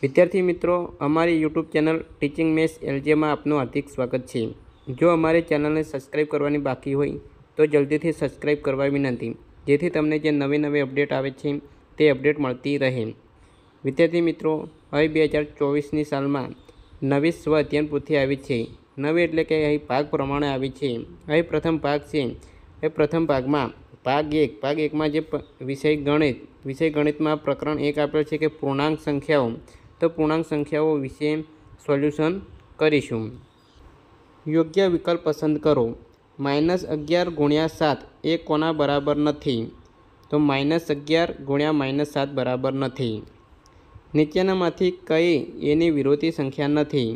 વિદ્યાર્થી મિત્રો, અમારી યુટ્યુબ ચેનલ ટીચિંગ મેથ્સ એલજેમાં આપનું હાર્દિક સ્વાગત છે। જો અમારી ચેનલને સબસ્ક્રાઈબ કરવાની બાકી હોય તો જલ્દીથી સબસ્ક્રાઈબ કરવા વિનંતી, જેથી તમને જે નવી અપડેટ આવે છે તે અપડેટ મળતી રહે। વિદ્યાર્થી મિત્રો, હવે 2024ની સાલમાં નવી સ્વ અધ્યયન પોથી આવી છે। નવી એટલે કે અહીં ભાગ પ્રમાણે આવી છે। અહીં પ્રથમ ભાગ છે। એ પ્રથમ ભાગમાં ભાગ 1માં જે વિષય ગણિતમાં પ્રકરણ 1 આપેલ છે કે પૂર્ણાંક સંખ્યાઓ, તો પૂર્ણાંક સંખ્યાઓ વિશે સોલ્યુશન કરીશું। યોગ્ય વિકલ્પ પસંદ કરો। -11 × 7 એ કોના બરાબર નથી? તો -11 × -7 બરાબર નથી। નીચેનામાંથી કઈ એની વિરોધી સંખ્યા નથી?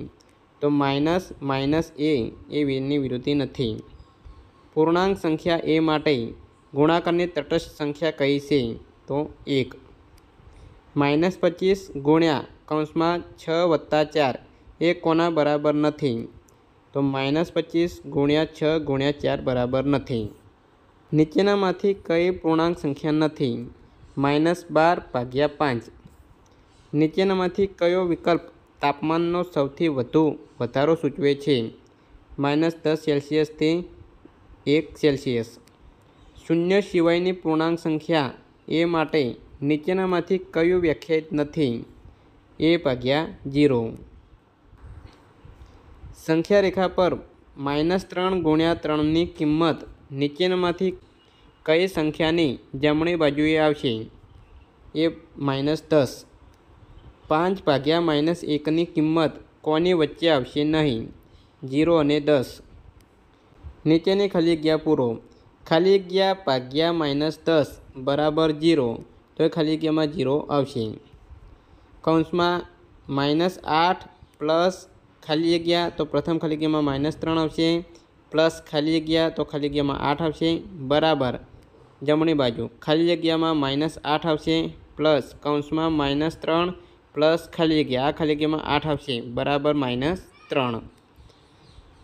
તો -a એ એની વિરોધી નથી। પૂર્ણાંક સંખ્યા એ માટે ગુણાકારની તટસ્થ સંખ્યા કઈ છે? તો 1। -25 × 6 + 4 એ કોના બરાબર નથી? તો -25 × 6 × 4 બરાબર નથી। નીચેનામાંથી કઈ પૂર્ણાંક સંખ્યા નથી? -12/5। નીચેનામાંથી કયો વિકલ્પ તાપમાનનો સૌથી વધારો સૂચવે છે? -10 સે થી 1 સે। શૂન્ય સિવાયની પૂર્ણાંક સંખ્યા એ માટે નીચેનામાંથી કયું વ્યાખ્યાયિત નથી? a/0। સંખ્યા રેખા પર -3 × 3ની કિંમત નીચેનામાંથી કઈ સંખ્યાની જમણી બાજુએ આવશે? a -10। 5 / -1ની કિંમત કોની વચ્ચે આવશે નહીં? 0 અને 10। નીચેની ખાલી જગ્યા પૂરો। ખાલી જગ્યા ભાગ્યા -10 બરાબર 0, તો એ ખાલી જગ્યામાં 0 આવશે। કૌંસમાં -8 પ્લસ ખાલી જગ્યા, તો પ્રથમ ખાલી જગ્યામાં -3 આવશે, પ્લસ ખાલી જગ્યા, તો ખાલી જગ્યામાં 8 આવશે, બરાબર જમણી બાજુ ખાલી જગ્યામાં -8 આવશે, પ્લસ કૌંસમાં -3 પ્લસ ખાલી જગ્યા, આ ખાલી જગ્યામાં 8 આવશે, બરાબર -3।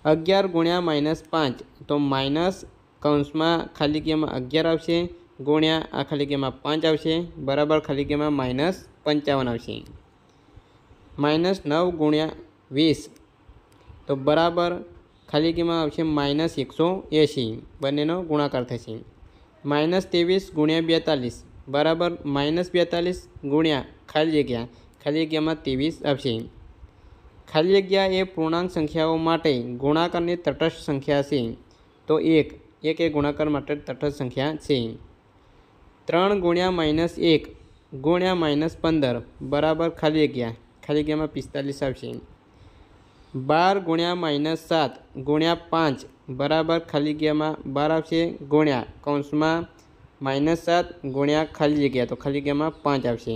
11 × -5, તો માઇનસ કૌંસમાં ખાલી જગ્યામાં 11 આવશે, ગુણ્યા આ ખાલી જગ્યામાં 5 આવશે, બરાબર ખાલી જગ્યામાં -55 આવશે। -9 × 20, તો બરાબર ખાલી જગ્યામાં આવશે -180, બંનેનો ગુણાકાર થશે। -23 × 42, બરાબર -42 ગુણ્યા ખાલી જગ્યામાં 23 આવશે। ખાલી જગ્યા એ પૂર્ણાંક સંખ્યાઓ માટે ગુણાકારની તટસ્થ સંખ્યા છે, તો 1 એ ગુણાકાર માટે તટસ્થ સંખ્યા છે। 3 × -1 ગુણ્યા -15 બરાબર ખાલી જગ્યામાં 45 આવશે। 12 × -7 ગુણ્યા 5 બરાબર ખાલી જગ્યામાં 12 આવશે, ગુણ્યા કૌંસમાં -7 ગુણ્યા ખાલી જગ્યા, તો ખાલી જગ્યામાં 5 આવશે।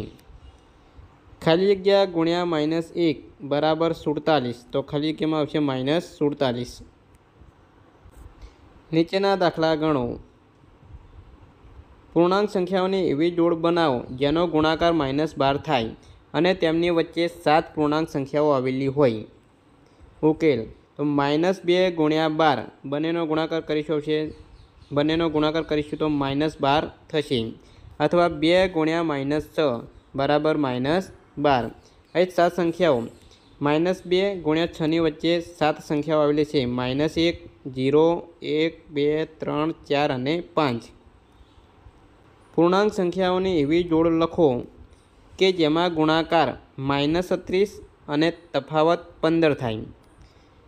ખાલી જગ્યા ગુણ્યા -1 બરાબર 47, તો ખાલી જગ્યામાં આવશે -47। નીચેના દાખલા ગણો। પૂર્ણાંક સંખ્યાઓની એવી જોડ બનાવો જેનો ગુણાકાર -12 થાય અને તેમની વચ્ચે 7 પૂર્ણાંક સંખ્યાઓ આવેલી હોય। ઉકેલ: તો -2 × 12 બંનેનો ગુણાકાર કરીશું તો -12 થશે, અથવા 2 × -6 બરાબર -12। અહીં 7 સંખ્યાઓ -2 × 6 ની વચ્ચે 7 સંખ્યાઓ આવેલી છે, -1, 0, 1, 2, 3, 4 અને 5। પૂર્ણાંક સંખ્યાઓની એવી જોડ લખો કે જેમાં ગુણાકાર -36 અને તફાવત 15 થાય।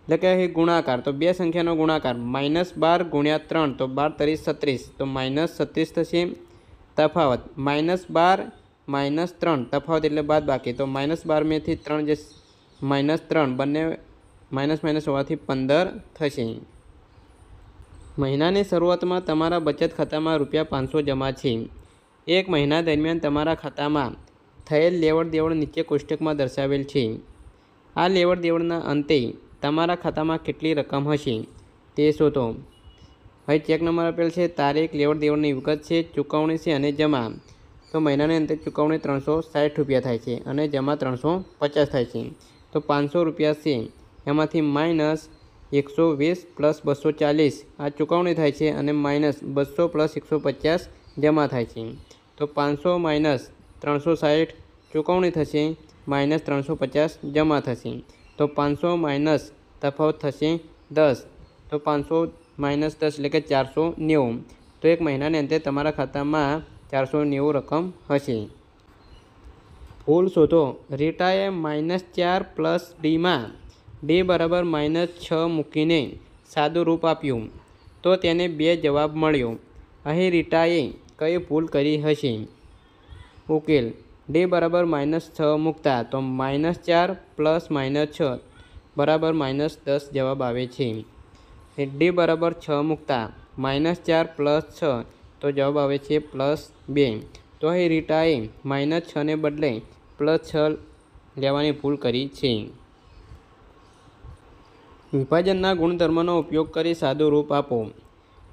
એટલે કે અહીં ગુણાકાર, તો બે સંખ્યાનો ગુણાકાર -12 × 3, તો 12 × 36, તો -36 થશે। તફાવત -12 -3, તફાવત એટલે બાદ બાકી, તો -12 માંથી 3 જે -3, બંને માઇનસ હોવાથી 15 થશે। મહિનાની શરૂઆતમાં તમારા બચત ખાતામાં ₹500 જમા છે। એક મહિના દરમિયાન તમારા ખાતામાં થયેલ લેવડ દેવડ નીચે કોષ્ટકમાં દર્શાવેલ છે। આ લેવડ દેવડના અંતે તમારા ખાતામાં કેટલી રકમ હશે તે શોધો। હવે ચેક નંબર આપેલ છે, તારીખ, લેવડ દેવડની વિગત છે, ચૂકવણી છે અને જમા। તો મહિનાની અંતે ચૂકવણી ₹360 થાય છે અને જમા ₹350 થાય છે। તો ₹500 છે, એમાંથી -120 + 240 આ ચૂકવણી થાય છે અને -200 + 150 જમા થાય છે। તો 500 - 360 ચૂકવણી થશે માઇનસ 350 જમા થશે. તો 500 માઇનસ તફાવત થશે 10. તો 500 માઇનસ 10 એટલે કે 490. તો એક મહિનાને અંતે તમારા ખાતામાં 490 રકમ હશે. ભૂલ શોધો. રીટાએ -4 પ્લસ ડીમાં ડી બરાબર -6 મૂકીને સાદું રૂપ આપ્યું તો તેને 2 જવાબ મળ્યો. અહીં રીટાએ કઈ ભૂલ કરી હશે? ઉકેલ. ડી બરાબર -6 મૂકતા તો -4 પ્લસ -6 બરાબર -10 જવાબ આવે છે. ડી બરાબર 6 મૂકતા -4 પ્લસ 6 તો જવાબ આવે છે +2. તો અહીં રીટાએ -6 ને બદલે +6 લેવાની ભૂલ કરી છે. વિભાજનના ગુણધર્મનો ઉપયોગ કરી સાદું રૂપ આપો.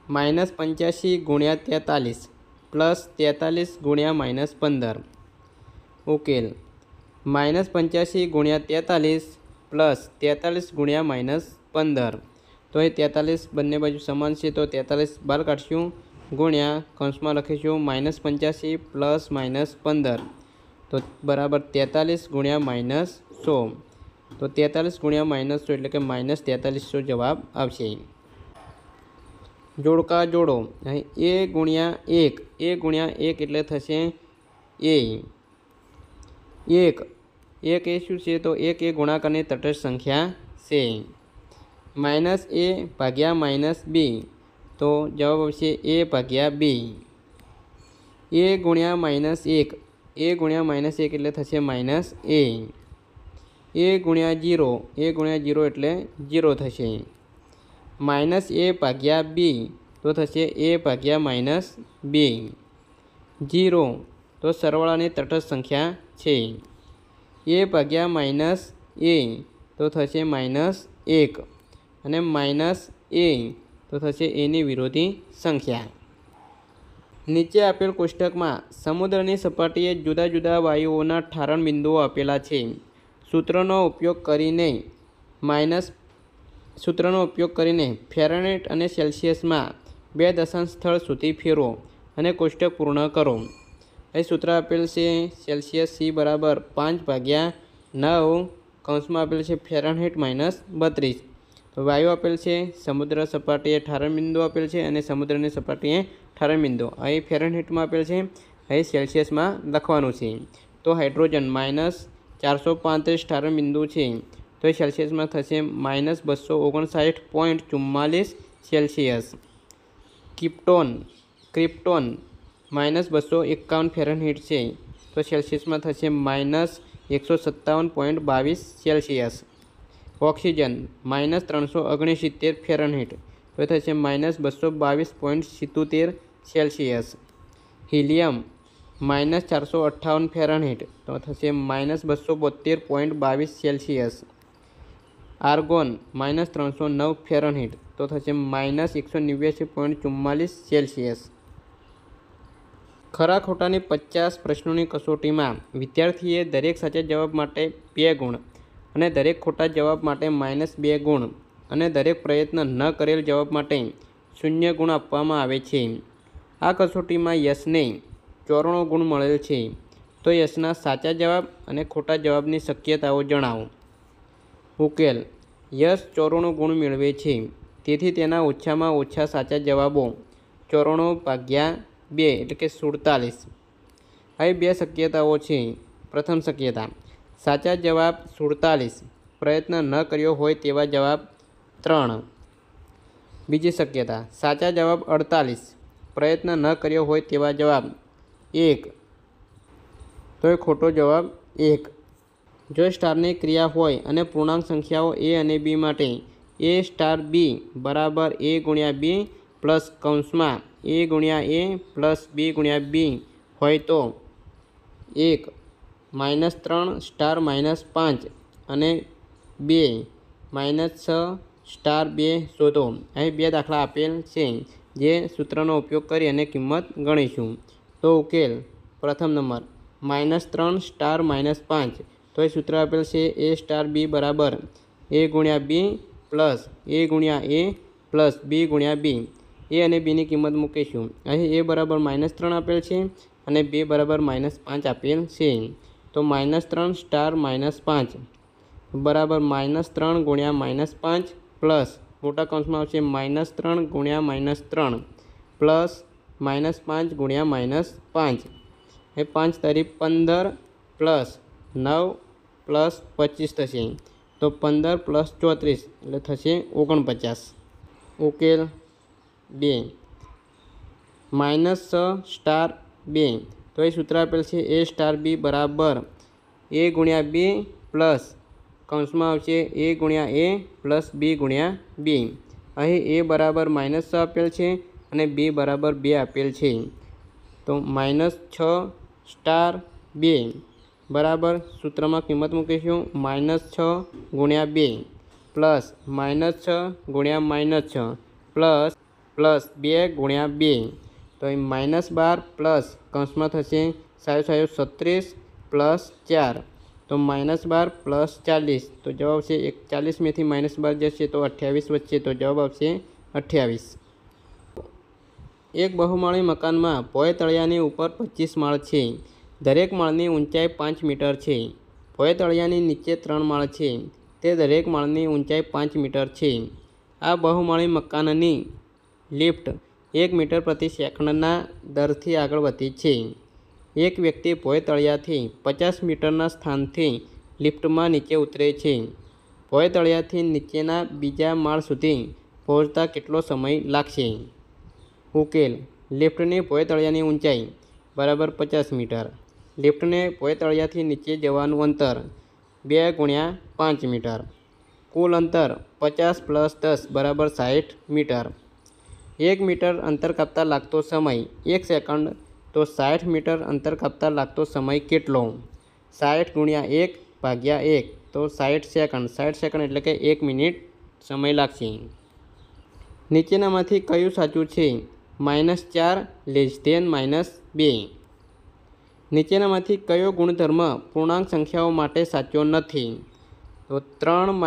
-85 ગુણ્યા 43 પ્લસ 43 ગુણ્યા -15. ઉકેલ. -85 ગુણ્યા 43 પ્લસ 43 ગુણ્યા -15. તો એ 43 બંને બાજુ સમાન છે તો 43 બહાર કાઢશું ગુણ્યા કૌંસમાં લખીશું -85 પ્લસ -15 તો બરાબર 43 ગુણ્યા -100. તો 43 ગુણ્યા -100 એટલે કે -4300 જવાબ આવશે. જોડકા જોડો. અહીં a ગુણ્યા 1 એટલે થશે a. 1 એ શું છે? તો 1 એ ગુણાકારની તટસ્થ સંખ્યા છે. -a ભાગ્યા -b તો જવાબ આવશે a ભાગ્યા b. a ગુણ્યા -1 એટલે થશે -a. a ગુણ્યા 0 એટલે 0 થશે. -a ભાગ્યા b તો થશે a ભાગ્યા -b. 0 તો સરવાળાની તટસ્થ સંખ્યા છે. a ભાગ્યા -a તો થશે -1 અને -a તો થશે એની વિરોધી સંખ્યા. નીચે આપેલ કોષ્ટકમાં સમુદ્રની સપાટીએ જુદા જુદા વાયુઓના ઠારણ બિંદુઓ આપેલા છે. સૂત્રનો ઉપયોગ કરીને ફેરનહીટ અને સેલ્સિયસમાં 2 દશાંશ સ્થળ સુધી ફેરવો અને કોષ્ટક પૂર્ણ કરો. અહીં સૂત્ર આપેલ છે સેલ્સિયસ C બરાબર 5/9 કૌંસમાં આપેલ છે ફેરનહીટ -32. તો વાયુ આપેલ છે, સમુદ્ર સપાટીએ ઠારણ બિંદુ આપેલ છે અને સમુદ્રની સપાટીએ ઠારણ બિંદુ અહીં ફેરનહીટમાં આપેલ છે, અહીં સેલ્સિયસમાં લખવાનું છે. તો હાઇડ્રોજન -435 ઠારણ બિંદુ છે તો એ સેલ્સિયસમાં થશે -259.44 સેલ્સિયસ. ક્રિપ્ટોન -251 ફેરનહીટ છે તો સેલ્સિયસમાં થશે -157.22 સેલ્સિયસ. ઓક્સિજન -369 ફેરનહીટ તો થશે -222.77 સેલ્સિયસ. હિલિયમ -458 ફેરનહીટ તો થશે -272.22 સેલ્સિયસ. આર્ગોન -309 ફેરનહીટ તો થશે -189.44 સેલ્સિયસ. ખરા ખોટાની 50 પ્રશ્નોની કસોટીમાં વિદ્યાર્થીએ દરેક સાચા જવાબ માટે 2 ગુણ અને દરેક ખોટા જવાબ માટે -2 ગુણ અને દરેક પ્રયત્ન ન કરેલ જવાબ માટે 0 ગુણ આપવામાં આવે છે. આ કસોટીમાં યશને 94 ગુણ મળેલ છે. તો યશના સાચા જવાબ અને ખોટા જવાબની શક્યતાઓ જણાવો. ઉકેલ. યશ 94 ગુણ મેળવે છે તેથી તેના ઓછામાં ઓછા સાચા જવાબો 94/2 એટલે કે 47. અહીં 2 શક્યતાઓ છે. પ્રથમ શક્યતા સાચા જવાબ 47, પ્રયત્ન ન કર્યો હોય તેવા જવાબ 3. બીજી શક્યતા સાચા જવાબ 48, પ્રયત્ન ન કર્યો હોય તેવા જવાબ 1. તો એ ખોટો જવાબ 1. જો સ્ટારની ક્રિયા હોય અને પૂર્ણાંક સંખ્યાઓ a અને b માટે a સ્ટાર b બરાબર a ગુણ્યા b પ્લસ કૌંસમાં a ગુણ્યા a પ્લસ b ગુણ્યા b હોય તો 1 -3 સ્ટાર -5 અને 2 -6 સ્ટાર 2 શોધો. અહીં 2 દાખલા આપેલ છે જે સૂત્રનો ઉપયોગ કરી અને કિંમત ગણીશું. તો ઉકેલ પ્રથમ નંબર -3 સ્ટાર -5 તો એ સૂત્ર આપેલ છે a સ્ટાર b બરાબર a ગુણ્યા b પ્લસ a ગુણ્યા a પ્લસ b ગુણ્યા b. a અને bની કિંમત મૂકીશું. અહીં a બરાબર -3 આપેલ છે અને b બરાબર -5 આપેલ છે. તો -3 સ્ટાર -5 બરાબર -3 ગુણ્યા -5 પ્લસ મોટા કૌંસમાં આવશે -3 ગુણ્યા -3 પ્લસ -5 ગુણ્યા -5 એ 5 તારી 15 પ્લસ 9 પ્લસ 25 થશે તો 15 પ્લસ 34 એટલે થશે 49. ઉકેલ 2 -6 સ્ટાર 2 તો એ સૂત્ર આપેલ છે A સ્ટાર B બરાબર A ગુણ્યા B પ્લસ કૌંસમાં આવશે A ગુણ્યા A પ્લસ B ગુણ્યા B. અહીં A બરાબર -6 આપેલ છે અને B બરાબર 2 આપેલ છે તો -6 સ્ટાર 2 બરાબર સૂત્રમાં કિંમત મૂકીશું -6 ગુણ્યા 2 પ્લસ -6 ગુણ્યા -6 પ્લસ 2 ગુણ્યા 2 તો અહીં -12 પ્લસ કૌંસમાં થશે 36 પ્લસ 4 તો -12 પ્લસ 40 તો જવાબ આવશે 40માંથી -12 જશે તો 28 વચ્ચે તો જવાબ આવશે 28. એક બહુમાળી મકાનમાં ભોંય તળિયાની ઉપર 25 માળ છે. દરેક માળની ઊંચાઈ 5 મીટર છે. ભોંય તળિયાની નીચે 3 માળ છે. તે દરેક માળની ઊંચાઈ 5 મીટર છે. આ બહુમાળી મકાનની લિફ્ટ 1 મીટર પ્રતિ સેકન્ડના દરથી આગળ વધી છે. એક વ્યક્તિ ભોંય તળિયાથી 50 મીટરના સ્થાનથી લિફ્ટમાં નીચે ઉતરે છે. ભોંય તળિયાથી નીચેના બીજા માળ સુધી પહોંચતા કેટલો સમય લાગશે? ઉકેલ લિફ્ટની ભોંય તળિયાની ઊંચાઈ બરાબર 50 મીટર. લિફ્ટને ભોંય તળિયાથી નીચે જવાનું અંતર 2 ગુણ્યા 5 મીટર. કુલ અંતર 50 પ્લસ 10 બરાબર 60 મીટર. 1 મીટર અંતર કાપતા લાગતો સમય 1 સેકન્ડ તો 60 મીટર અંતર કાપતા લાગતો સમય કેટલો? 60 ગુણ્યા 1 ભાગ્યા 1 તો 60 સેકન્ડ. 60 સેકન્ડ એટલે કે 1 મિનિટ સમય લાગશે. નીચેનામાંથી કયું સાચું છે? -4 -2. નીચેનામાંથી કયો ગુણધર્મ પૂર્ણાંક સંખ્યાઓ માટે સાચો નથી? તો 3 -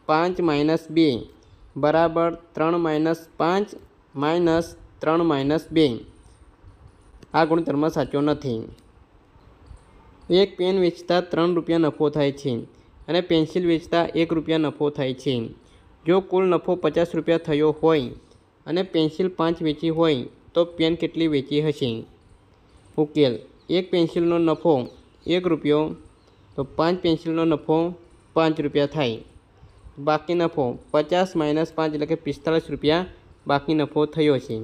5 - 2 બરાબર 3 - 5 -3 - 2. આ ગુણધર્મ સાચો નથી. એક પેન વેચતા 3 રૂપિયા નફો થાય છે અને પેન્સિલ વેચતા 1 રૂપિયા નફો થાય છે. જો કુલ નફો 50 રૂપિયા થયો હોય અને પેન્સિલ 5 વેચી હોય તો પેન કેટલી વેચી હશે? ઉકેલ એક પેન્સિલનો નફો 1 રૂપિયો તો 5 પેન્સિલનો નફો 5 રૂપિયા થાય. બાકી નફો 50 - 5 એટલે કે 45 રૂપિયા બાકી નફો થયો છે.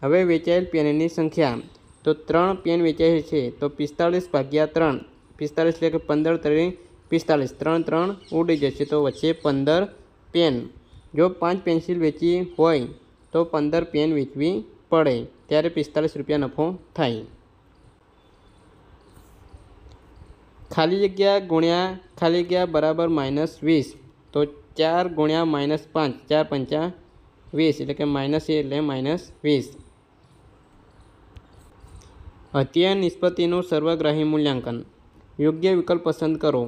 હવે વેચાયેલ પેનની સંખ્યા તો 3 પેન વેચાય છે તો 45 ભાગ્યા 3 45 એટલે કે 15 તરી 45 3 3 ઉડી જશે તો વચ્ચે 15 પેન. જો 5 પેન્સિલ વેચી હોય તો 15 પેન વેચવી પડે ત્યારે 45 રૂપિયા નફો થાય. ખાલી જગ્યા ગુણ્યા ખાલી જગ્યા બરાબર -20 તો 4 ગુણ્યા -5 4 5 20 એટલે કે -1 એટલે -20. અધ્યયન નિષ્પત્તિનું સર્વગ્રાહી મૂલ્યાંકન. યોગ્ય વિકલ્પ પસંદ કરો.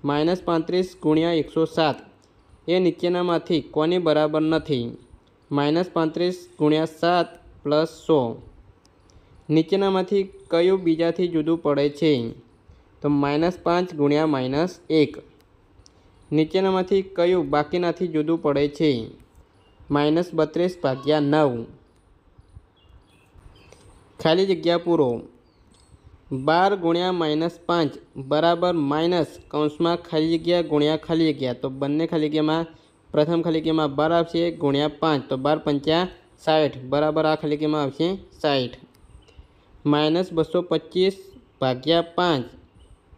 -35 ગુણ્યા 107 એ નીચેનામાંથી કોની બરાબર નથી? -35 ગુણ્યા 7 પ્લસ 100. નીચેનામાંથી કયું બીજાથી જુદું પડે છે? તો -5 ગુણ્યા -1. નીચેનામાંથી કયું બાકીનાથી જુદું પડે છે? -32 ભાગ્યા 9. ખાલી જગ્યા પૂરો. 12 ગુણ્યા -5 બરાબર માઇનસ કૌંસમાં ખાલી જગ્યા ગુણ્યા ખાલી જગ્યા તો બંને ખાલી જગ્યામાં પ્રથમ ખાલી જગ્યામાં 12 આવશે ગુણ્યા 5 તો 12 × 5 = 60 બરાબર આ ખાલી જગ્યામાં આવશે 60. -225 ભાગ્યા 5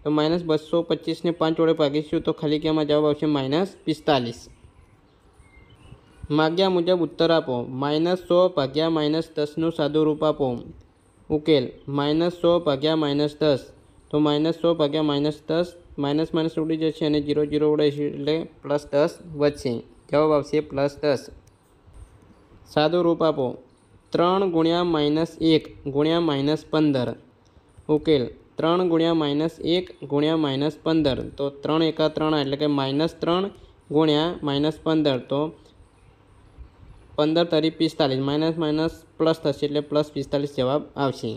તો -225 ને 5 વડે ભાગીશું તો ખાલી જગ્યામાં જવાબ આવશે -45. માગ્યા મુજબ ઉત્તર આપો. -100 ભાગ્યા -10 નું સાદું રૂપ આપો. ઉકેલ -100 ભાગ્યા -10 તો -100 ભાગ્યા -10 - ઉડી જશે અને 0 0 ઉડે છે એટલે +10 વધશે. જવાબ આવશે +10. સાદું રૂપ આપો. 3 ગુણ્યા -1 ગુણ્યા -15. ઉકેલ 3 ગુણ્યા -1 ગુણ્યા -15 તો 3 × 3 એટલે કે -3 ગુણ્યા -15 તો 15 તરી 45 પ્લસ થશે એટલે +45 જવાબ આવશે.